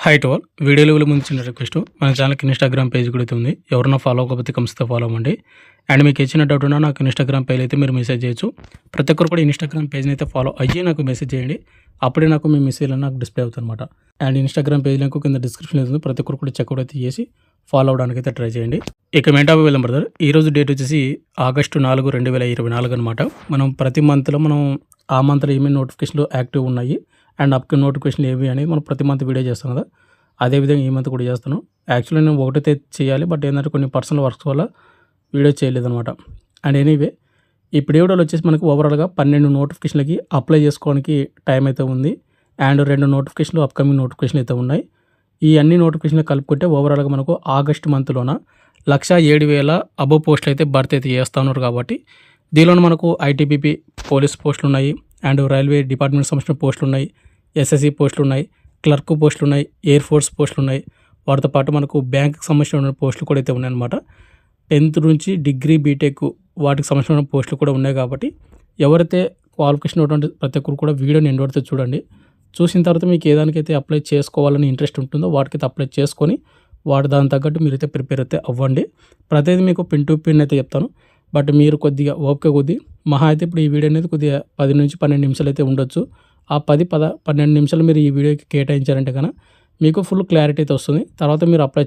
Hi to all. వీడియోలో ముందు చిన్న రిక్వెస్ట్, మన ఛానల్కి ఇన్స్టాగ్రామ్ పేజ్ కూడా ఉంది. ఎవరన్నా ఫాలో అవ్వకపోతే కంపల్సరీ ఫాలో అవ్వండి. అండ్ మీకు ఇచ్చిన డౌట్ ఉన్నా నాకు ఇన్స్టాగ్రామ్ పేజ్ అయితే మీరు మెసేజ్ చేయొచ్చు. ప్రతి ఒక్కరు కూడా ఇన్స్టాగ్రామ్ పేజ్ని అయితే ఫాలో అయ్యి నాకు మెసేజ్ చేయండి. అప్పుడే నాకు మీ మెసేజ్ నాకు డిస్ప్లే అవుతుంది అనమాట. అండ్ ఇన్స్టాగ్రామ్ పేజ్ లింక్ కింద డిస్క్రిప్షన్ ఉంది. ప్రతి ఒక్కరు కూడా చెక్అవుట్ అయితే చేసి ఫాలో అవడానికి అయితే ట్రై చేయండి. ఇక మెయిన్ టాపిక్ వెళ్దాం బ్రదర్. ఈరోజు డేట్ వచ్చేసి ఆగస్టు 4, 2024 అనమాట. మనం ప్రతి మంత్లో ఆ మంత్లో ఏమేమి నోటిఫికేషన్లు యాక్టివ్ ఉన్నాయి అండ్ అప్కమింగ్ నోటిఫికేషన్లు ఏవి అనేది మనం ప్రతి మంత్ వీడియో చేస్తాం కదా. అదేవిధంగా ఈ మంత్ కూడా చేస్తాను. యాక్చువల్లీ నేను ఒకటైతే చేయాలి, బట్ ఏంటంటే కొన్ని పర్సనల్ వర్క్స్ వల్ల వీడియో చేయలేదన్నమాట. అండ్ ఎనీవే ఇప్పుడు వీడియోలో వచ్చేసి మనకు ఓవరాల్గా 12 నోటిఫికేషన్లకి అప్లై చేసుకోవడానికి టైం అయితే ఉంది. అండ్ 2 నోటిఫికేషన్లు అప్కమింగ్ నోటిఫికేషన్లు అయితే ఉన్నాయి. ఈ అన్ని నోటిఫికేషన్లు కలుపుకుంటే ఓవరాల్గా మనకు ఆగస్టు మంత్లోన 1,07,000 అబవ్ పోస్టులు అయితే భర్తీ అయితే చేస్తూ ఉన్నారు. కాబట్టి దీనిలో మనకు ఐటీబీపీ పోలీస్ పోస్టులు ఉన్నాయి, అండ్ రైల్వే డిపార్ట్మెంట్ సంబంధించిన పోస్టులు ఉన్నాయి, ఎస్ఎస్సి పోస్టులు ఉన్నాయి, క్లర్క్ పోస్టులు ఉన్నాయి, ఎయిర్ ఫోర్స్ పోస్టులు ఉన్నాయి. వాటితో పాటు మనకు బ్యాంకుకి సంబంధించిన పోస్టులు కూడా అయితే ఉన్నాయన్నమాట. 10th నుంచి డిగ్రీ బీటెక్ వాటికి సంబంధించిన పోస్టులు కూడా ఉన్నాయి. కాబట్టి ఎవరైతే క్వాలిఫికేషన్ ఉన్నటువంటి ప్రతి ఒక్కరు కూడా వీడియోని ఎండ్ వరకు చూడండి. చూసిన తర్వాత మీకు ఏదానికైతే అప్లై చేసుకోవాలని ఇంట్రెస్ట్ ఉంటుందో వాటికైతే అప్లై చేసుకొని దాని తగ్గట్టు మీరైతే ప్రిపేర్ అయితే అవ్వండి. ప్రతిదీ మీకు పిన్ టు పిన్ అయితే చెప్తాను, బట్ మీరు కొద్దిగా ఓపిక కొద్ది మహా అయితే ఇప్పుడు ఈ వీడియో అనేది కొద్దిగా 10 నుంచి 12 నిమిషాలు అయితే ఉండొచ్చు. ఆ 12 నిమిషాలు మీరు ఈ వీడియోకి కేటాయించారంటే కనుక మీకు ఫుల్ క్లారిటీ అయితే వస్తుంది. తర్వాత మీరు అప్లై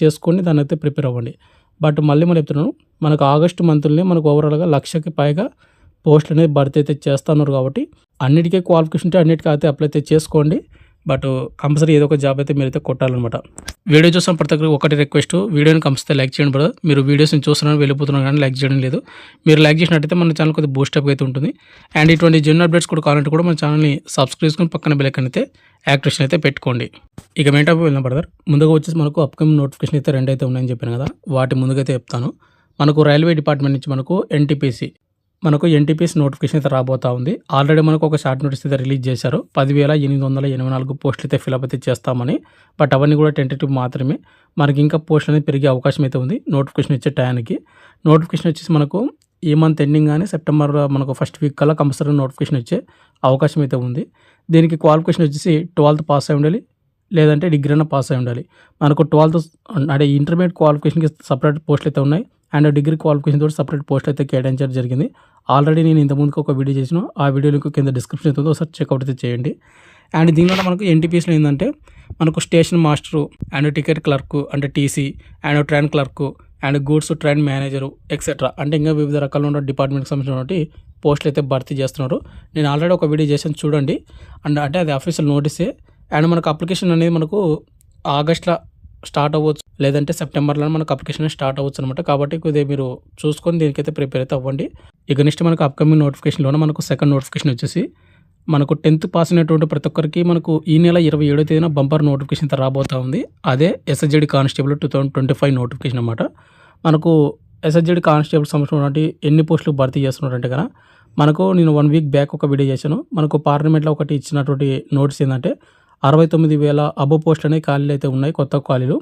చేసుకొని దాన్ని అయితే ప్రిపేర్ అవ్వండి. బట్ మళ్ళీ చెప్తున్నాను, మనకు ఆగస్టు మంత్లోనే మనకు ఓవరాల్గా 1,00,000కి పైగా పోస్టులు అనేది భర్తీ అయితే చేస్తున్నారు. కాబట్టి అన్నిటికీ క్వాలిఫికేషన్ ఉంటే అన్నిటికీ అయితే అప్లై అయితే చేసుకోండి. బట్ కంపల్సరీ ఏదో ఒక జాబ్ అయితే మీరైతే కొట్టాలన్నమాట. వీడియో చూసిన ప్రతి ఒక్కరికి ఒకటి రిక్వెస్ట్, వీడియోని కంపల్సరీ లైక్ చేయండి బ్రదర్. మీరు వీడియోస్ని చూస్తున్నాను వెళ్ళిపోతున్నాను కానీ లైక్ చేయడం లేదు. మీరు లైక్ చేసినట్టయితే మన ఛానల్ కొద్దిగా బూస్టప్ అయితే ఉంటుంది. అండ్ ఇటువంటి జెన్యున్ అప్డేట్స్ కూడా కావాలంటే కూడా మన ఛానల్ని సబ్స్క్రైబ్ చేసుకొని పక్కన బెల్ ఐకాన్ అయితే యాక్టివేషన్ అయితే పెట్టుకోండి. ఇక మెయిన్ టాపిక్ వెళ్ళిన బ్రదర్, ముందుగా వచ్చేసి మనకు అప్కమింగ్ నోటిఫికేషన్ అయితే 2 అయితే ఉన్నాయని చెప్పాను కదా. వాటి ముందుకైతే చెప్తాను. మనకు రైల్వే డిపార్ట్మెంట్ నుంచి మనకు ఎన్టీపీసీ నోటిఫికేషన్ అయితే రాబోతా ఉంది. ఆల్రెడీ మనకు ఒక షార్ట్ నోటీస్ అయితే రిలీజ్ చేశారు. 10,884 పోస్టులు అయితే ఫిలప్ అయితే చేస్తామని. బట్ అవన్నీ కూడా టెంటేటివ్ మాత్రమే. మనకి ఇంకా పోస్టులు అనేది పెరిగే అవకాశం అయితే ఉంది నోటిఫికేషన్ ఇచ్చే టైంకి. నోటిఫికేషన్ వచ్చేసి మనకు ఈ మంత్ ఎండింగ్ కానీ సెప్టెంబర్ మనకు ఫస్ట్ వీక్ కల్లా కంపల్సరీ నోటిఫికేషన్ వచ్చే అవకాశం అయితే ఉంది. దీనికి క్వాలిఫికేషన్ వచ్చేసి 12th పాస్ అయి ఉండాలి, లేదంటే డిగ్రీ అయినా పాస్ అయి ఉండాలి. మనకు 12th అంటే ఇంటర్మీడియట్ క్వాలిఫికేషన్కి సపరేట్ పోస్టులు అయితే ఉన్నాయి. అండ్ డిగ్రీ క్వాలిఫికేషన్ తోటి సపరేట్ పోస్ట్ అయితే కేటాయించడం జరిగింది. ఆల్రెడీ నేను ఇంతకుముందుకు ఒక వీడియో చేసిన, ఆ వీడియో లింక్ కింద డిస్క్రిప్షన్ అవుతుంది, ఒకసారి చెక్అవుట్ అయితే చేయండి. అండ్ దీనిలో మనకు ఎన్టీపీసీలో ఏంటంటే మనకు station master and ticket clerk అంటే TC and train clerk and goods train manager etcetera అంటే ఇంకా వివిధ రకాల ఉన్న డిపార్ట్మెంట్కి సంబంధించినటువంటి పోస్టులు అయితే భర్తీ చేస్తున్నారు. నేను ఆల్రెడీ ఒక వీడియో చేశాను చూడండి. అండ్ అంటే అది అఫీషియల్ నోటీసే. అండ్ మనకు అప్లికేషన్ అనేది మనకు ఆగస్ట్లో స్టార్ట్ అవ్వచ్చు, లేదంటే సెప్టెంబర్లో మనకు అప్లికేషన్ స్టార్ట్ అవ్వచ్చు అనమాట. కాబట్టి కొద్దిగా మీరు చూసుకొని దీనికైతే ప్రిపేర్ అయితే అవ్వండి. ఇక నెక్స్ట్ మనకు అప్కమింగ్ నోటిఫికేషన్లోనే మనకు సెకండ్ నోటిఫికేషన్ వచ్చేసి మనకు 10th పాస్ అయినటువంటి ప్రతి ఒక్కరికి మనకు ఈ నెల 27వ తేదీన బంపర్ నోటిఫికేషన్ అయితే రాబోతా ఉంది. అదే ఎస్ఎస్జెడ్ కానిస్టేబుల్ 2025 నోటిఫికేషన్ అనమాట. మనకు ఎస్ఎస్జెడ్ కానిస్టేబుల్ సంబంధించిన ఎన్ని పోస్టులు భర్తీ చేస్తున్నారంటే కనుక మనకు నేను 1 వీక్ బ్యాక్ ఒక వీడియో చేశాను. మనకు పార్లమెంట్లో ఒకటి ఇచ్చినటువంటి నోటీస్ ఏంటంటే 69,000 అబవ్ పోస్టులు అనేవి ఖాళీలు అయితే ఉన్నాయి, కొత్త ఖాళీలు.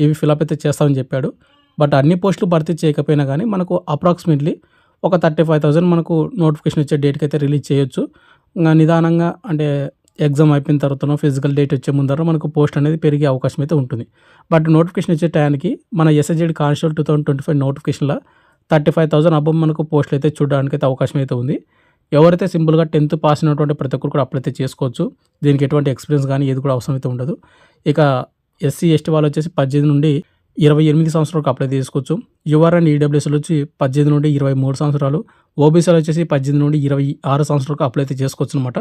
ఇవి ఫిలప్ అయితే చేస్తామని చెప్పాడు. బట్ అన్ని పోస్టులు భర్తీ చేయకపోయినా కానీ మనకు అప్రాక్సిమేట్లీ ఒక 35,000 మనకు నోటిఫికేషన్ వచ్చే డేట్కి అయితే రిలీజ్ చేయొచ్చు. ఇంకా నిదానంగా అంటే ఎగ్జామ్ అయిపోయిన తర్వాత ఫిజికల్ డేట్ వచ్చే ముందర మనకు పోస్ట్ అనేది పెరిగే అవకాశం అయితే ఉంటుంది. బట్ నోటిఫికేషన్ వచ్చే టైంకి మన ఎస్ఎస్జెడ్ కానిస్టేబుల్ 2025 నోటిఫికేషన్లో 35,000 అబవ్ మనకు పోస్టులు అయితే చూడడానికి అయితే అవకాశం అయితే ఉంది. ఎవరైతే సింపుల్గా 10th పాస్ అయినటువంటి ప్రతి ఒక్కరు కూడా అప్లై అయితే చేసుకోవచ్చు. దీనికి ఎటువంటి ఎక్స్పీరియన్స్ కానీ ఏది కూడా అవసరం అయితే ఉండదు. ఇక ఎస్సీ ఎస్టీ వాళ్ళు వచ్చేసి 18 నుండి 28 సంవత్సరాలకు అప్లై చేసుకోవచ్చు. యువర్ అండ్ ఈడబ్ల్యూఎస్లు వచ్చి 18 నుండి 23 సంవత్సరాలు, ఓబీసీలు వచ్చేసి 18 నుండి 26 సంవత్సరాలకు అప్లై అయితే చేసుకోవచ్చు అనమాట.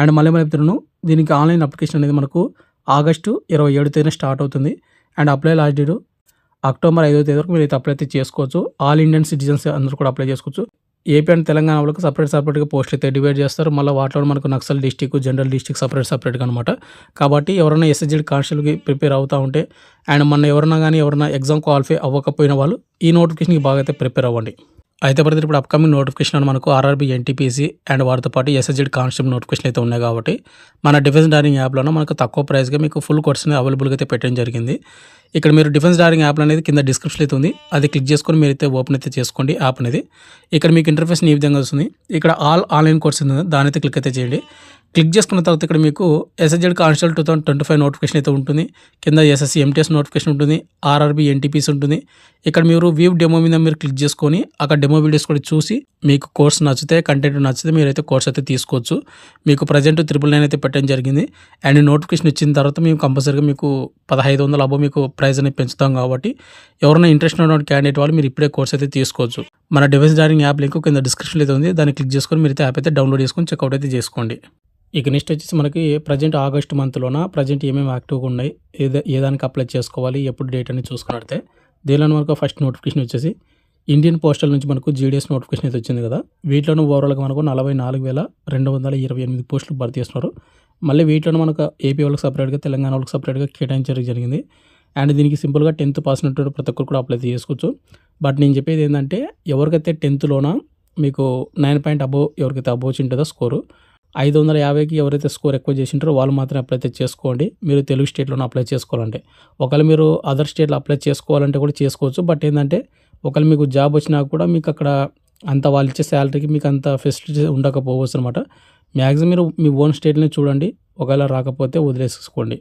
అండ్ మళ్ళీ చెప్తున్నాను, దీనికి ఆన్లైన్ అప్లికేషన్ అనేది మనకు ఆగస్టు 27వ తేదీన స్టార్ట్ అవుతుంది. And apply last date October 5వ తేదీ వరకు మీరు అయితే అప్లై అయితే చేసుకోవచ్చు. ఆల్ ఇండియన్ సిటిజన్స్ అందరూ కూడా అప్లై చేసుకోవచ్చు. ఏపీ అండ్ తెలంగాణ వాళ్ళకి సపరేట్గా పోస్టులు అయితే డివైడ్ చేస్తారు. మళ్ళీ వాటిలో మనకు నక్సల్ డిస్టిక్, జనరల్ డిస్టిక్ సపరేట్గా అనమాట. కాబట్టి ఎవరైనా ఎస్ఎస్జెడ్ కానిస్టేబుల్కి ప్రిపేర్ అవుతూ ఉంటే అండ్ ఎవరైనా ఎగ్జామ్ క్వాలిఫై అవ్వకపోయిన వాళ్ళు ఈ నోటిఫికేషన్కి బాగా అయితే ప్రిపేర్ అవ్వండి. అయితే ప్రతి ఇప్పుడు అప్కమింగ్ నోటిఫికేషన్ మనకు ఆర్ఆర్బీ, ఎన్టీపీసీ అండ్ వాటితో పాటు ఎస్ఎస్జెడ్ కానిస్టేబుల్ నోటిఫికేషన్ అయితే ఉన్నాయి. కాబట్టి మన డిఫెన్స్ డైరింగ్ యాప్లోనే మనకు తక్కువ ప్రైస్గా మీకు ఫుల్ కోర్స్ అనేది అవైలబుల్గా అయితే పెట్టడం జరిగింది. ఇక్కడ మీరు డిఫెన్స్ డైరింగ్ యాప్ అనేది కింద డిస్క్రిప్షన్ అయితే ఉంది, అది క్లిక్ చేసుకొని మీరు అయితే ఓపెన్ అయితే చేసుకోండి యాప్ అనేది. ఇక్కడ మీకు ఇంటర్ఫేస్ ఈ విధంగా వస్తుంది. ఇక్కడ ఆల్ ఆన్లైన్ కోర్స్ ఉంది, దాని అయితే క్లిక్ అయితే చేయండి. క్లిక్ చేసుకున్న తర్వాత ఇక్కడ మీకు ఎస్ఎస్జెడ్ కానిస్టేబుల్ 2025 నోటిఫికేషన్ అయితే ఉంటుంది. కింద ఎస్ఎస్సి ఎంటీఎస్ నోటిఫికేషన్ ఉంటుంది. ఆర్ఆర్బీ ఎన్టీపీసీ ఉంటుంది. ఇక్కడ మీరు వ్యూ డెమో మీద మీరు క్లిక్ చేసుకొని అక్కడ డెమో వీడియోస్ కూడా చూసి మీకు కోర్స్ నచ్చితే, కంటెంట్ నచ్చితే మీరైతే కోర్స్ అయితే తీసుకోవచ్చు. మీకు ప్రజెంట్ 999 అయితే పెట్టడం జరిగింది. అండ్ నోటిఫికేషన్ ఇచ్చిన తర్వాత మేము కంపల్సరీగా మీకు 1500 అబో మీకు ప్రైస్ అనేది పెంచుతాం కాబట్టి ఎవరైనా ఇంట్రెస్ట్ ఉన్నటువంటి క్యాండిడేట్ వాళ్ళు మీరు ఇప్పుడే కోర్స్ అయితే తీసుకోవచ్చు. మన డివైస్ జాయినింగ్ యాప్ లింక్ కింద డిస్క్రిప్షన్లో అయితే ఉంది. దాన్ని క్లిక్ చేసుకొని మీరైతే యాప్ అయితే డౌన్లోడ్ చేసుకొని చెక్అవుట్ అయితే చేసుకోండి. ఇక నెక్స్ట్ వచ్చేసి మనకి ప్రజెంట్ ఆగస్ట్ మంత్లోన ప్రజెంట్ ఏమేమి యాక్టివ్గా ఉన్నాయి, ఏ దానికి అప్లై చేసుకోవాలి, ఎప్పుడు డేట్ అని చూసుకున్నట్టే దీనిలో మనకు ఫస్ట్ నోటిఫికేషన్ వచ్చేసి ఇండియన్ పోస్టల్ నుంచి మనకు జీడీఎస్ నోటిఫికేషన్ అయితే వచ్చింది కదా. వీటిలోనూ ఓవరాల్గా మనకు 44,228 పోస్టులు భర్తీ చేస్తున్నారు. మళ్ళీ వీటిలో మనకు ఏపీ వాళ్ళకి సపరేట్గా, తెలంగాణ వాళ్ళకి సపరేట్గా కేటాయించడం జరిగింది. అండ్ దీనికి సింపుల్గా 10th పాస్ ఉన్నటువంటి ప్రతి ఒక్కరు కూడా అప్లై చేసుకోవచ్చు. బట్ నేను చెప్పేది ఏంటంటే ఎవరికైతే 10thలోన మీకు 9 అబోవ్ ఎవరికైతే అబోవ్ ఉంటుందో స్కోరు 550కి ఎవరైతే స్కోర్ ఎక్కువ చేసి ఉంటారో వాళ్ళు మాత్రమే అప్లై చేసుకోండి. మీరు తెలుగు స్టేట్లోనే అప్లై చేసుకోవాలంటే. ఒకవేళ మీరు అదర్ స్టేట్లో అప్లై చేసుకోవాలంటే కూడా చేసుకోవచ్చు. బట్ ఏంటంటే ఒకవేళ మీకు జాబ్ వచ్చినా కూడా మీకు అక్కడ అంత వాళ్ళు ఇచ్చే శాలరీకి మీకు అంత ఫెసిలిటీస్ ఉండకపోవచ్చు అనమాట. మ్యాక్సిమం మీరు మీ ఓన్ స్టేట్లోనే చూడండి. ఒకవేళ రాకపోతే వదిలేసుకోండి.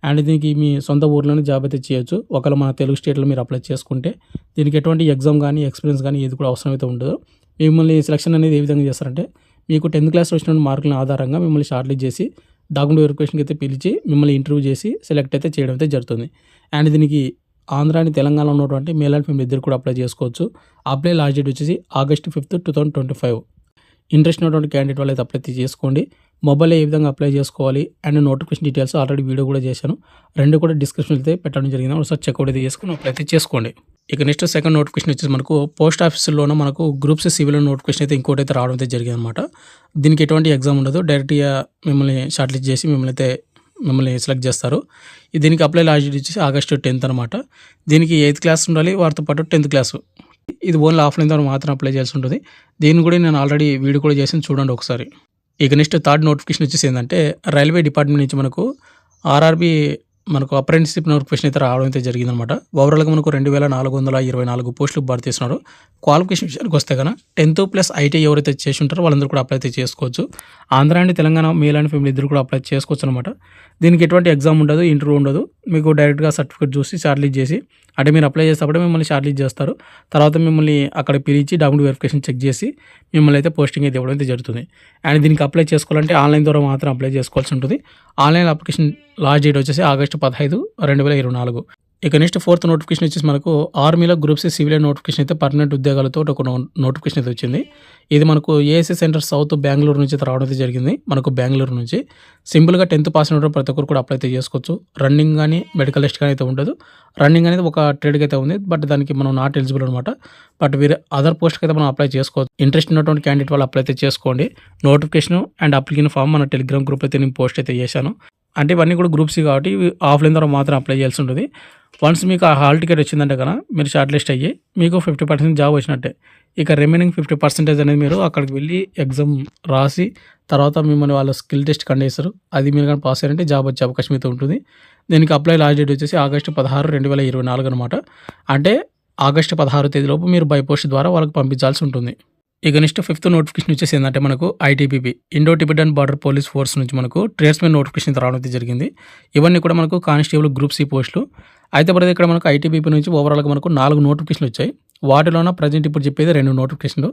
అండ్ దీనికి మీ సొంత ఊర్లోనే జాబ్ అయితే చేయొచ్చు. ఒకవేళ మన తెలుగు స్టేట్లో మీరు అప్లై చేసుకుంటే దీనికి ఎటువంటి ఎగ్జామ్ కానీ ఎక్స్పీరియన్స్ కానీ ఏది కూడా అవసరం అయితే ఉండదు. మిమ్మల్ని సెలక్షన్ అనేది ఏ విధంగా చేస్తారంటే మీకు 10th క్లాస్లో వచ్చిన మార్కుల ఆధారంగా మిమ్మల్ని షార్ట్ లిస్ట్ చేసి డాక్యుమెంట్ వెరిఫికేషన్కి అయితే పిలిచి మిమ్మల్ని ఇంటర్వ్యూ చేసి సెలెక్ట్ అయితే చేయడం అయితే జరుగుతుంది. అండ్ దీనికి ఆంధ్ర అండ్ తెలంగాణలో ఉన్నటువంటి మేల్ అండ్ ఫీమేల్ ఇద్దరు కూడా అప్లై చేసుకోవచ్చు. అప్లై లాస్ట్ డేట్ వచ్చేసి August 5th, 2025. ఇంట్రెస్ట్ ఉన్నటువంటి క్యాండిడేట్ వాళ్ళు అయితే అప్లై చేసుకోండి. మొబైల్లో ఏ విధంగా అప్లై చేసుకోవాలి and notification details already video కూడా చేశాను. రెండు కూడా డిస్క్రిప్షన్ అయితే పెట్టడం జరిగింది. ఒకసారి చెక్అవుట్ అయితే చేసుకుని అప్లై అయితే చేసుకోండి. ఇక నెక్స్ట్ సెకండ్ నోటిఫికేషన్ వచ్చేసి మనకు పోస్ట్ ఆఫీసులోనే మనకు గ్రూప్స్ సివిల్ నోటిఫికేషన్ అయితే ఇంకోటి అయితే రావడం అయితే జరిగింది అనమాట. దీనికి ఎటువంటి ఎగ్జామ్ ఉండదు. డైరెక్ట్గా మిమ్మల్ని షార్ట్ లిస్ట్ చేసి మిమ్మల్ని సెలెక్ట్ చేస్తారు. దీనికి అప్లై లాస్ట్ డేట్ వచ్చేసి August 10th అనమాట. దీనికి 8th క్లాస్ ఉండాలి, వారితో పాటు 10th క్లాసు. ఇది ఓన్లీ ఆఫ్లైన్ ద్వారా మాత్రం అప్లై చేయాల్సి ఉంటుంది. దీన్ని కూడా నేను ఆల్రెడీ వీడియో కూడా చేసి చూడండి ఒకసారి. ఇక నెక్స్ట్ థర్డ్ నోటిఫికేషన్ వచ్చేసి ఏంటంటే రైల్వే డిపార్ట్మెంట్ నుంచి మనకు ఆర్ఆర్బీ మనకు అప్రెంటిస్షిప్ నోటిఫికేషన్ అయితే రావడం అయితే జరిగిందనమాట. ఓవరాల్గా మనకు 2,424 పోస్టులు భర్తీ చేస్తున్నారు. క్వాలిఫికేషన్ విషయానికి వస్తే కనుక 10th ప్లస్ ఐటీఐ ఎవరైతే చేసి ఉంటారో వాళ్ళందరూ కూడా అప్లై అయితే చేసుకోవచ్చు. Andhra and Telangana male and female ఇద్దరు కూడా అప్లై చేసుకోవచ్చు అనమాట. దీనికి ఎటువంటి ఎగ్జామ్ ఉండదు, ఇంటర్వ్యూ ఉండదు. మీకు డైరెక్ట్గా సర్టిఫికేట్ చూసి షార్ట్ లిస్ట్ చేసి అంటే మీరు అప్లై చేసేటప్పుడే మిమ్మల్ని షార్ట్ లిస్ట్ చేస్తారు. తర్వాత మిమ్మల్ని అక్కడ పిలిచి డాక్యుమెంట్ వెరిఫికేషన్ చెక్ చేసి మిమ్మల్ని అయితే పోస్టింగ్ అయితే ఇవ్వడం అయితే జరుగుతుంది. అండ్ దీనికి అప్లై చేసుకోవాలంటే ఆన్లైన్ ద్వారా మాత్రం అప్లై చేసుకోవాల్సి ఉంటుంది. ఆన్లైన్ అప్లికేషన్ లాస్ట్ డేట్ వచ్చేసి August 15, 2024. ఇక నెక్స్ట్ ఫోర్త్ నోటిఫికేషన్ వచ్చేసి మనకు ఆర్మీలో గ్రూప్స్ సివిలియన్ నోటిఫికేషన్ అయితే పర్మనెంట్ ఉద్యోగాలతో ఒక నోటిఫికేషన్ అయితే వచ్చింది. ఇది మనకు ఏఎస్సీ సెంటర్ సౌత్ బెంగళూరు నుంచి రావడం అయితే జరిగింది. మనకు బెంగళూరు నుంచి సింపుల్గా 10th పాస్ అయిన ప్రతి ఒక్కరు కూడా అప్లై అయితే చేసుకోవచ్చు. రన్నింగ్ కానీ మెడికల్ టెస్ట్ కానీ అయితే ఉండదు. రన్నింగ్ అనేది ఒక ట్రేడ్కి అయితే ఉంది. బట్ దానికి మనం నాట్ ఎలిజిబుల్ అనమాట. బట్ వేరే అదర్ పోస్ట్కి అయితే మనం అప్లై చేసుకోవచ్చు. ఇంట్రెస్ట్ ఉన్నటువంటి క్యాండిడేట్ వాళ్ళు అప్లై అయితే చేసుకోండి. నోటిఫికేషన్ అండ్ అప్లికేషన్ ఫామ్ మన టెలిగ్రామ్ గ్రూప్ అయితే నేను పోస్ట్ అయితే చేశాను. అంటే ఇవన్నీ కూడా గ్రూప్స్ కాబట్టి ఆఫ్లైన్ ద్వారా మాత్రం అప్లై చేయాల్సి ఉంటుంది. వన్స్ మీకు ఆ హాల్ టికెట్ వచ్చిందంటే కదా మీరు షార్ట్ లిస్ట్ అయ్యి మీకు 50% జాబ్ వచ్చినట్టే. ఇక రిమైనింగ్ 50% అనేది మీరు అక్కడికి వెళ్ళి ఎగ్జామ్ రాసి తర్వాత మిమ్మల్ని వాళ్ళ స్కిల్ టెస్ట్ కండక్ట్ చేస్తారు. అది మీరు కానీ పాస్ అయ్యారంటే జాబ్ వచ్చే అవకాశం అయితే ఉంటుంది. దీనికి అప్లై లాస్ట్ డేట్ వచ్చేసి August 16, 2024 అనమాట. అంటే August 16 తేదీలోపు మీరు బై పోస్ట్ ద్వారా వాళ్ళకి పంపించాల్సి ఉంటుంది. ఇక నెక్స్ట్ ఫిఫ్త్ నోటిఫికేషన్ వచ్చేసి ఏంటంటే మనకు ITBP Indo Tibetan border police force నుంచి మనకు ట్రేడ్స్మెన్ నోటిఫికేషన్ రావడం అయితే జరిగింది. ఇవన్నీ కూడా మనకు కానిస్టేబుల్ గ్రూప్ సి పోస్టులు. అయితే ప్రతి ఇక్కడ మనకు ఐటీబీపీ నుంచి ఓవరాల్గా మనకు 4 నోటిఫికేషన్లు వచ్చాయి. వాటిలోన ప్రజెంట్ ఇప్పుడు చెప్పేది 2 నోటిఫికేషన్లు.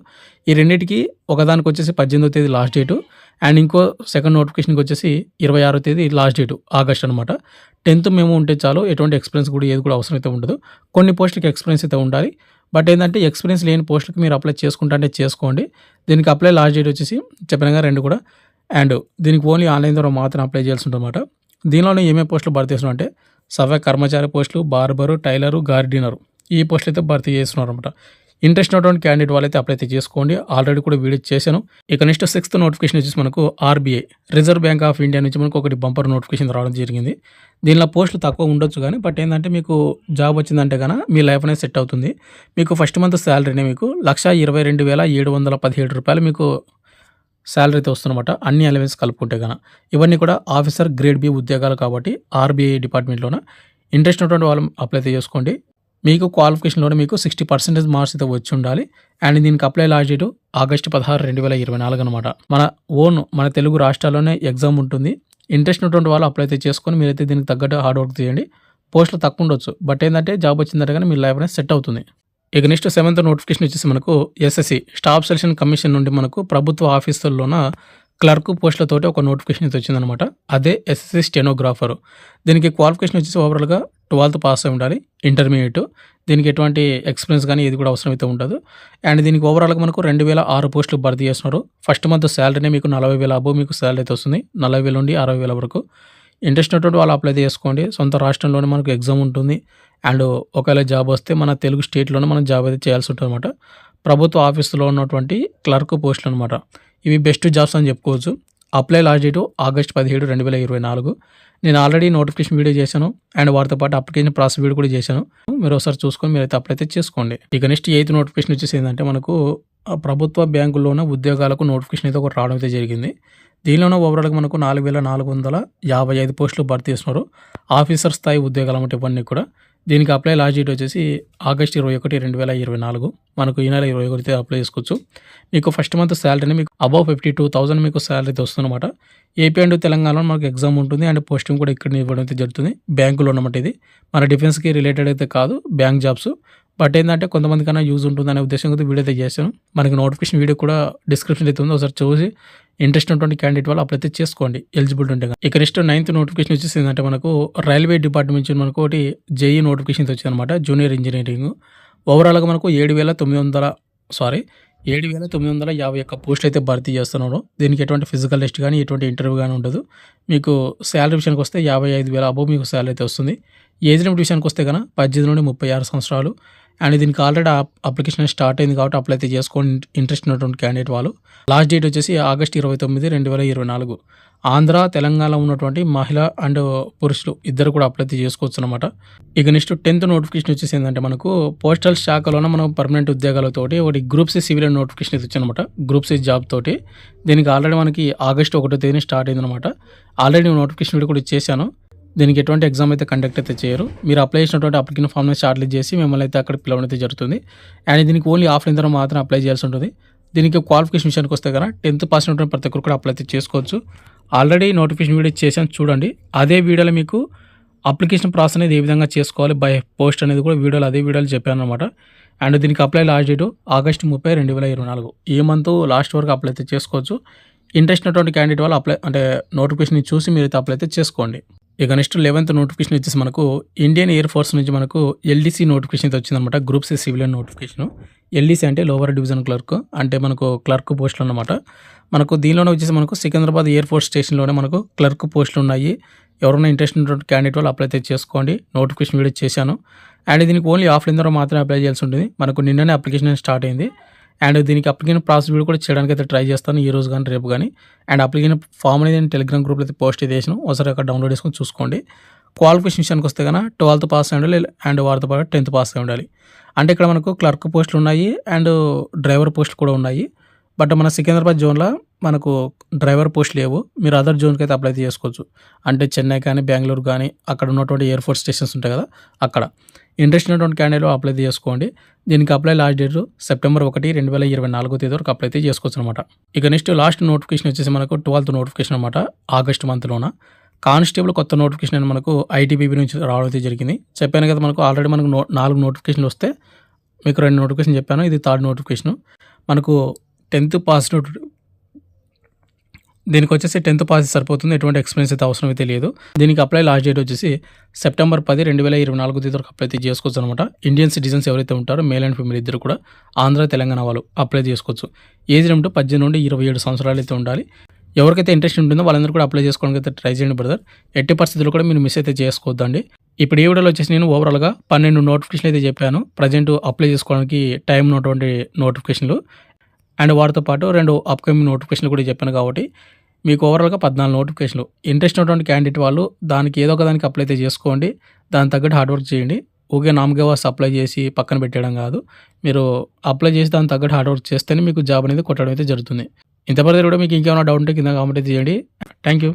ఈ రెండింటికి ఒకదానికి వచ్చేసి 18వ తేదీ లాస్ట్ డేటు అండ్ ఇంకో సెకండ్ నోటిఫికేషన్కి వచ్చేసి 26వ తేదీ లాస్ట్ డేటు ఆగస్ట్ అనమాట. 10th మేము ఉంటే చాలు, ఎటువంటి ఎక్స్పీరియన్స్ కూడా ఏది కూడా అవసరం అయితే ఉండదు. కొన్ని పోస్టులకి ఎక్స్పీరియన్స్ అయితే ఉండాలి. బట్ ఏంటంటే ఎక్స్పీరియన్స్ లేని పోస్టులకి మీరు అప్లై చేసుకుంటా అంటే చేసుకోండి. దీనికి అప్లై లాస్ట్ డేట్ వచ్చేసి చెప్పినగా 2 కూడా. అండ్ దీనికి ఓన్లీ ఆన్లైన్ ద్వారా మాత్రం అప్లై చేయాల్సి ఉంటుందన్నమాట. దీనిలోనే ఏమేమి పోస్టులు భర్తీ చేస్తున్నారు అంటే సఫాయి కర్మచారి పోస్టులు, బార్బరు, టైలరు, గార్డినరు ఈ పోస్టులు అయితే భర్తీ చేస్తున్నారు అనమాట. ఇంట్రెస్ట్ ఉన్నటువంటి క్యాండిడేట్ వాళ్ళైతే అప్లై అయితే చేసుకోండి. ఆల్రెడీ కూడా వీడియో చేశాను. ఇక నెక్స్ట్ 6th నోటిఫికేషన్ వచ్చేసి మనకు RBI reserve bank of India నుంచి మనకు ఒకటి బంపర్ నోటిఫికేషన్ రావడం జరిగింది. దీనిలో పోస్టులు తక్కువ ఉండొచ్చు కానీ బట్ ఏంటంటే మీకు జాబ్ వచ్చిందంటే కనుక మీ లైఫ్ అనేది సెట్ అవుతుంది. మీకు ఫస్ట్ మంత్ శాలరీనే మీకు 1,22,717 రూపాయలు మీకు శాలరీ అయితే వస్తుందన్నమాట. అన్ని అలవెన్స్ కలుపుకుంటే కనుక ఇవన్నీ కూడా ఆఫీసర్ గ్రేడ్ బి ఉద్యోగాలు కాబట్టి ఆర్బీఐ డిపార్ట్మెంట్లోన ఇంట్రెస్ట్ ఉన్నటువంటి వాళ్ళు అప్లై అయితే చేసుకోండి. మీకు క్వాలిఫికేషన్‌లోనే మీకు 60% మార్క్స్ అయితే వచ్చి ఉండాలి. అండ్ దీనికి అప్లై లాస్ట్ డేట్ ఆగస్టు 16, 2024 అనమాట. మన తెలుగు రాష్ట్రాల్లోనే ఎగ్జామ్ ఉంటుంది. ఇంట్రెస్ట్ ఉన్నటువంటి వాళ్ళు అప్లై అయితే చేసుకొని మీరైతే దీనికి తగ్గట్టు హార్డ్ వర్క్ చేయండి. పోస్టులు తక్కువ ఉండొచ్చు. బట్ ఏందంటే జాబ్ వచ్చిందంటే గాని మీ లైఫ్ అనేది సెట్ అవుతుంది. ఇక నెక్స్ట్ 7th నోటిఫికేషన్ వచ్చేసి మనకు ఎస్ఎస్‌సి స్టాఫ్ సెలక్షన్ కమిషన్ నుండి మనకు ప్రభుత్వ ఆఫీసుల్లోన క్లర్క్ పోస్టులతోటి ఒక నోటిఫికేషన్ అయితే వచ్చిందనమాట. అదే ఎస్ఎస్‌సి స్టెనోగ్రాఫర్. దీనికి క్వాలిఫికేషన్ వచ్చేసి ఓవరాల్‌గా 12th పాస్ అయి ఉండాలి. ఇంటర్మీడియేట్. దీనికి ఎటువంటి ఎక్స్‌పీరియన్స్ గాని ఏది కూడా అవసరం అయితే ఉండదు. అండ్ దీనికి ఓవరాల్‌గా మనకు 2006 పోస్టులు భర్తీ చేస్తున్నారు. ఫస్ట్ మంత్ సాలరీనే మీకు 40,000 అబోవ్ మీకు సాలరీ అయితే వస్తుంది. 40,000 నుండి 60,000 వరకు. ఇంట్రెస్ట్ ఉన్నటువంటి వాళ్ళు అప్లై చేసుకోండి. సొంత రాష్ట్రంలోనే మనకు ఎగ్జామ్ ఉంటుంది. అండ్ ఒకవేళ జాబ్ వస్తే మన తెలుగు స్టేట్‌లోనే మనం జాబ్ అయితే చేయాల్సి ఉంటదనమాట. ప్రభుత్వ ఆఫీస్‌లో ఉన్నటువంటి క్లర్క్ పోస్టులు అనమాట. ఇవి బెస్ట్ జాబ్స్ అని చెప్పుకోవచ్చు. Apply last date August 17, 2024. నేను ఆల్రెడీ నోటిఫికేషన్ వీడియో చేశాను. అండ్ వాటితో పాటు అప్లికేషన్ ప్రాసెస్ వీడియో కూడా చేశాను. మీరు ఒకసారి చూసుకొని మీరైతే అప్లై అయితే చేసుకోండి. ఇక నెక్స్ట్ 8th నోటిఫికేషన్ వచ్చేసి ఏందంటే మనకు ప్రభుత్వ బ్యాంకుల్లోన ఉద్యోగాలకు నోటిఫికేషన్ అయితే ఒకటి రావడం అయితే జరిగింది. దీనిలోనే ఓవరాల్‌గా మనకు 4,455 పోస్టులు భర్తీ చేస్తున్నారు. ఆఫీసర్ స్థాయి ఉద్యోగాలు అన్నమాట ఇవన్నీ కూడా. దీనికి అప్లై లాస్ట్ డేట్ వచ్చేసి ఆగస్ట్ 21, 2024. మనకు ఈ నెల 21 అయితే అప్లై చేసుకోవచ్చు. మీకు ఫస్ట్ మంత్ సాలరీని మీకు అబోవ్ 52,000 మీకు సాలరీ అయితే వస్తుందన్నమాట. ఏపీ అండ్ తెలంగాణలో మనకు ఎగ్జామ్ ఉంటుంది. అండ్ పోస్టింగ్ కూడా ఇక్కడ ఇవ్వడం అయితే జరుగుతుంది. బ్యాంకులో అన్నమాట ఇది. మన డిఫెన్స్‌కి రిలేటెడ్ అయితే కాదు. Bank jobs. బట్ ఏందంటే కొంతమందికన్నా యూజ్ ఉంటుందనే ఉద్దేశంతో వీడియో అయితే చేశాను. మనకి నోటిఫికేషన్ వీడియో కూడా డిస్క్రిప్షన్‌లో అయితే ఉంది. ఒకసారి చూసి ఇంట్రెస్ట్ ఉన్నటువంటి క్యాండిడేట్ వాళ్ళు అప్లై అయితే చేసుకోండి ఎలిజిబిలిటీ ఉంటే. ఇక నెక్స్ట్ 9th నోటిఫికేషన్ వచ్చేసి ఏందంటే మనకు రైల్వే డిపార్ట్మెంట్ నుంచి మనకు ఒకటి జేఈ నోటిఫికేషన్ అయితే వచ్చిందనమాట. Junior engineering. ఓవరాల్‌గా మనకు 7,951 పోస్టులు అయితే భర్తీ చేస్తున్నారు. దీనికి ఎటువంటి ఫిజికల్ టెస్ట్ గాని, ఎటువంటి ఇంటర్వ్యూ గాని ఉండదు. మీకు సాలరీ విషయానికి వస్తే 55,000 అబోవ్ మీకు సాలరీ అయితే వస్తుంది. ఏజ్ లిమిట్ విషయానికి వస్తే గన 18 నుండి 36 సంవత్సరాలు. అండ్ దీనికి ఆల్రెడీ అప్లికేషన్ స్టార్ట్ అయింది కాబట్టి అప్లై అయితే చేసుకోండి ఇంట్రెస్ట్ ఉన్నటువంటి క్యాండిడేట్ వాళ్ళు. లాస్ట్ డేట్ వచ్చేసి ఆగస్ట్ 29, 2024. ఆంధ్ర, తెలంగాణలో ఉన్నటువంటి మహిళ అండ్ పురుషులు ఇద్దరు కూడా అప్లై అయితే చేసుకోవచ్చు అనమాట. ఇక నెక్స్ట్ 10th నోటిఫికేషన్ వచ్చేసి ఏంటంటే మనకు పోస్టల్ శాఖలోనే మనం పర్మనెంట్ ఉద్యోగాలతోటి ఒకటి గ్రూప్ సి సివిలియన్ నోటిఫికేషన్ అయితే వచ్చిందనమాట. గ్రూప్ సి జాబ్ తోటి. దీనికి ఆల్రెడీ మనకి ఆగస్ట్ 1వ తేదీన స్టార్ట్ అయిందనమాట. ఆల్రెడీ నోటిఫికేషన్ వీడియో కూడా ఇచ్చేసాను. దీనికి ఎటువంటి ఎగ్జామ్ అయితే కండక్ట్ అయితే చేయరు. మీరు అప్లై చేసినటువంటి అప్లికేషన్ ఫామ్‌ని షార్ట్ లిస్ట్ చేసి మిమ్మల్ని అయితే అక్కడికి పిలవడం అయితే జరుగుతుంది. అండ్ దీనికి ఓన్లీ ఆఫ్లైన్ ద్వారా మాత్రం అప్లై చేయాల్సి ఉంటుంది. దీనికి క్వాలిఫికేషన్ విషయానికి వస్తే గన 10th పాస్ అయినటువంటి ప్రతి ఒక్కరు కూడా అప్లై అయితే చేసుకోవచ్చు. ఆల్రెడీ నోటిఫికేషన్ వీడియో చేశాను చూడండి. అదే వీడియోలో మీకు అప్లికేషన్ ప్రాసెస్ అనేది ఏ విధంగా చేసుకోవాలి బై పోస్ట్ అనేది కూడా అదే వీడియోలో చెప్పాననమాట. అండ్ దీనికి అప్లై లాస్ట్ డేట్ ఆగస్ట్ 30, 2024. ఈ మంత్ లాస్ట్ వరకు అప్లై అయితే చేసుకోవచ్చు. ఇంట్రెస్ట్ ఉన్నటువంటి క్యాండిడేట్ వాళ్ళు నోటిఫికేషన్ చూసి మీరైతే అప్లై అయితే చేసుకోండి. ఇక నెక్స్ట్ 11th నోటిఫికేషన్ వచ్చేసి మనకు ఇండియన్ ఎయిర్ ఫోర్స్ నుంచి మనకు ఎల్డీసీ నోటిఫికేషన్ అయితే వచ్చిందనమాట. Group C civilian notification. LDC అంటే లోవర్ డివిజన్ క్లర్క్. అంటే మనకు క్లర్క్ పోస్టులు అన్నమాట. మనకు దీనిలోనే వచ్చేసి మనకు సికింద్రాబాద్ ఎయిర్ ఫోర్స్ స్టేషన్‌లోనే మనకు క్లర్క్ పోస్టులు ఉన్నాయి. ఎవరైనా ఇంట్రెస్ట్ ఉన్నటువంటి క్యాండిడేట్ వాళ్ళు అప్లై అయితే చేసుకోండి. నోటిఫికేషన్ వీడియో చేశాను. అండ్ దీనికి ఓన్లీ ఆఫ్లైన్ ద్వారా మాత్రమే అప్లై చేయాల్సి ఉంటుంది. మనకు నిన్ననే అప్లికేషన్ స్టార్ట్ అయింది. అండ్ దీనికి అప్లికేషన్ ప్రాసెస్ వీడియో కూడా చేయడానికి అయితే ట్రై చేస్తాను ఈ రోజు కానీ రేపు కానీ. అండ్ అప్లికేషన్ ఫామ్ అనేది నేను టెలిగ్రామ్ గ్రూప్లో అయితే పోస్ట్ చేసాను. ఒకసారి అక్కడ డౌన్లోడ్ చేసుకొని చూసుకోండి. క్వాలిఫికేషన్ విషయానికి వస్తే కనుక 12th పాస్ అయి ఉండాలి. అండ్ వాటితో పాటు 10th పాస్ అయి ఉండాలి. అంటే ఇక్కడ మనకు క్లర్క్ పోస్టులు ఉన్నాయి. అండ్ డ్రైవర్ పోస్టులు కూడా ఉన్నాయి. బట్ మన సికింద్రాబాద్ జోన్లో మనకు డ్రైవర్ పోస్ట్ లేవు. మీరు అదర్ జోన్కి అయితే అప్లై చేసుకోవచ్చు. అంటే చెన్నై కానీ, బెంగళూరు కానీ అక్కడ ఉన్నటువంటి ఎయిర్ ఫోర్స్ స్టేషన్స్ ఉంటాయి కదా అక్కడ. ఇంట్రెస్ట్ ఉన్నటువంటి క్యాండిడేట్ అప్లై చేసుకోండి. దీనికి అప్లై లాస్ట్ డేట్ సెప్టెంబర్ 1, 2024 వరకు అప్లై అయితే చేసుకోవచ్చు అనమాట. ఇక నెక్స్ట్ లాస్ట్ నోటిఫికేషన్ వచ్చేసి మనకు 12th నోటిఫికేషన్ అనమాట. ఆగస్ట్ మంత్లోన కానిస్టేబుల్ కొత్త నోటిఫికేషన్ అని మనకు ఐటీబీపీ నుంచి రావడం అయితే జరిగింది. చెప్పాను కదా మనకు ఆల్రెడీ మనకు 4 నోటిఫికేషన్లు వస్తే మీకు 2 నోటిఫికేషన్ చెప్పాను. ఇది 3rd నోటిఫికేషన్. మనకు 10th పాస్ దీనికి వచ్చేసి 10th పాస్ సరిపోతుంది. ఎటువంటి ఎక్స్పీరియన్స్ అయితే అవసరం అయితే లేదు. దీనికి అప్లై లాస్ట్ డేట్ వచ్చేసి సెప్టెంబర్ 10, 2024 వరకు అప్లై అయితే చేసుకోవచ్చు అనమాట. ఇండియన్ సిటిజన్స్ ఎవరైతే ఉంటారో మేల్ అండ్ ఫీమేల్ ఇద్దరు కూడా ఆంధ్ర, తెలంగాణ వాళ్ళు అప్లై చేసుకోవచ్చు. ఏజ్ లిమిట్ 18 నుండి 27 సంవత్సరాలు అయితే ఉండాలి. ఎవరికైతే ఇంట్రెస్ట్ ఉంటుందో వాళ్ళందరూ కూడా అప్లై చేసుకోవడానికి అయితే ట్రై చేయండి బ్రదర్. ఎట్టి పరిస్థితుల్లో కూడా మీరు మిస్ అయితే చేసుకోవద్దండి. ఇప్పుడు ఈ వీడియోలో వచ్చేసి నేను ఓవరాల్గా 12 నోటిఫికేషన్ అయితే చెప్పాను. ప్రజెంట్ అప్లై చేసుకోవడానికి టైం ఉన్నటువంటి నోటిఫికేషన్లు. అండ్ వాటితో పాటు 2 అప్కమింగ్ నోటిఫికేషన్లు కూడా చెప్పాను కాబట్టి మీకు ఓవరాల్గా 14 నోటిఫికేషన్లు. ఇంట్రెస్ట్ ఉన్నటువంటి క్యాండిడేట్ వాళ్ళు దానికి ఏదో ఒక దానికి అప్లై అయితే చేసుకోండి. దానికి తగ్గట్టు హార్డ్ వర్క్ చేయండి. ఊకే నామకేవాస్ అప్లై చేసి పక్కన పెట్టడం కాదు. మీరు అప్లై చేసి దానికి తగ్గట్టు హార్డ్ వర్క్ చేస్తేనే మీకు జాబ్ అనేది కొట్టడం అయితే జరుగుతుంది. ఇంతవరకు కూడా మీకు ఇంకేమైనా డౌట్ ఉంటే కింద కామెంట్ అయితే చేయండి. Thank you.